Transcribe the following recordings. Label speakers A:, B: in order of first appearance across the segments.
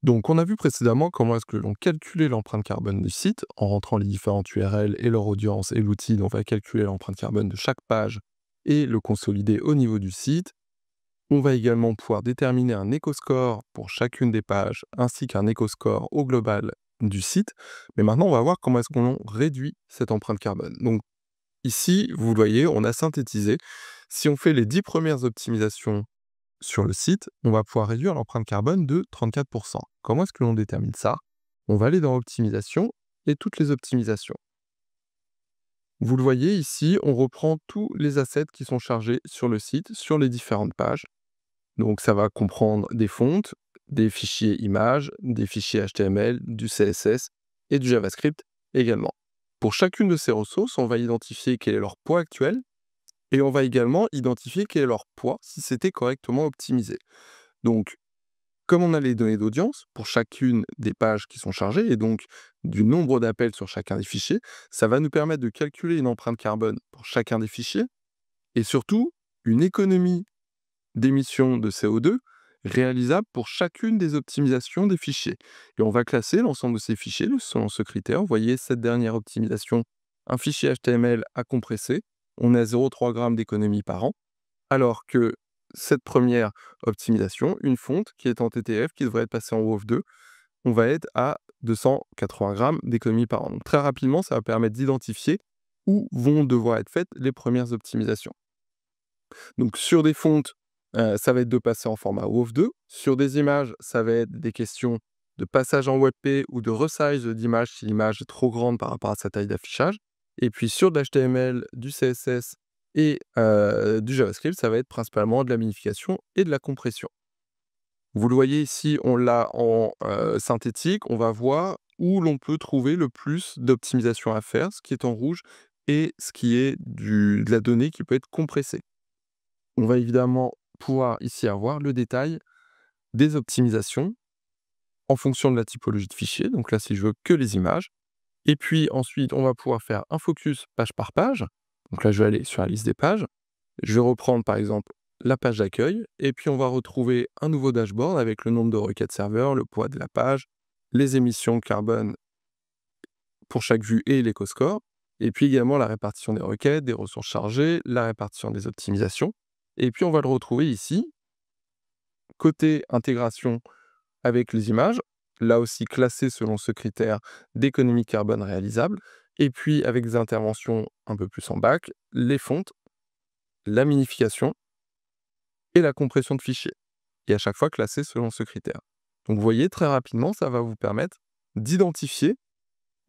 A: Donc, on a vu précédemment comment est-ce que l'on calculait l'empreinte carbone du site en rentrant les différentes URL et leur audience et l'outil dont on va calculer l'empreinte carbone de chaque page et le consolider au niveau du site. On va également pouvoir déterminer un éco-score pour chacune des pages ainsi qu'un éco-score au global du site. Mais maintenant, on va voir comment est-ce qu'on réduit cette empreinte carbone. Donc, ici, vous le voyez, on a synthétisé. Si on fait les 10 premières optimisations sur le site, on va pouvoir réduire l'empreinte carbone de 34%. Comment est-ce que l'on détermine ça? On va aller dans Optimisation et toutes les optimisations. Vous le voyez ici, on reprend tous les assets qui sont chargés sur le site, sur les différentes pages. Donc ça va comprendre des fontes, des fichiers images, des fichiers HTML, du CSS et du JavaScript également. Pour chacune de ces ressources, on va identifier quel est leur poids actuel et on va également identifier quel est leur poids si c'était correctement optimisé. Donc, comme on a les données d'audience pour chacune des pages qui sont chargées et donc du nombre d'appels sur chacun des fichiers, ça va nous permettre de calculer une empreinte carbone pour chacun des fichiers et surtout une économie d'émissions de CO2 réalisable pour chacune des optimisations des fichiers. Et on va classer l'ensemble de ces fichiers selon ce critère. Vous voyez, cette dernière optimisation, un fichier HTML à compresser, on est à 0,3 g d'économie par an, alors que cette première optimisation, une fonte qui est en TTF, qui devrait être passée en WOF2, on va être à 280 g d'économie par an. Donc très rapidement, ça va permettre d'identifier où vont devoir être faites les premières optimisations. Donc sur des fontes, ça va être de passer en format WOF2. Sur des images, ça va être des questions de passage en WebP ou de resize d'image si l'image est trop grande par rapport à sa taille d'affichage. Et puis sur de l'HTML, du CSS et du JavaScript, ça va être principalement de la minification et de la compression. Vous le voyez ici, on l'a en synthétique. On va voir où l'on peut trouver le plus d'optimisation à faire, ce qui est en rouge, et ce qui est de la donnée qui peut être compressée. On va évidemment pouvoir ici avoir le détail des optimisations en fonction de la typologie de fichier. Donc là, si je veux que les images. Et puis ensuite, on va pouvoir faire un focus page par page. Donc là, je vais aller sur la liste des pages. Je vais reprendre par exemple la page d'accueil. Et puis on va retrouver un nouveau dashboard avec le nombre de requêtes serveurs, le poids de la page, les émissions carbone pour chaque vue et l'éco-score. Et puis également la répartition des requêtes, des ressources chargées, la répartition des optimisations. Et puis on va le retrouver ici, côté intégration avec les images, là aussi classé selon ce critère d'économie carbone réalisable, et puis avec des interventions un peu plus en bac, les fontes, la minification et la compression de fichiers, et à chaque fois classé selon ce critère. Donc vous voyez, très rapidement, ça va vous permettre d'identifier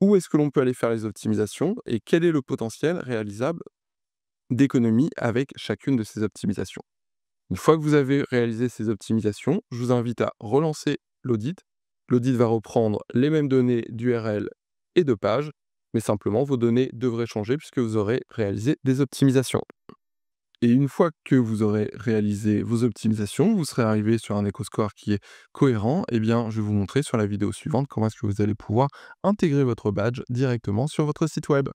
A: où est-ce que l'on peut aller faire les optimisations et quel est le potentiel réalisable d'économie avec chacune de ces optimisations. Une fois que vous avez réalisé ces optimisations, je vous invite à relancer l'audit. L'audit va reprendre les mêmes données d'URL et de page, mais simplement vos données devraient changer puisque vous aurez réalisé des optimisations. Et une fois que vous aurez réalisé vos optimisations, vous serez arrivé sur un éco-score qui est cohérent, eh bien, je vais vous montrer sur la vidéo suivante comment est-ce que vous allez pouvoir intégrer votre badge directement sur votre site web.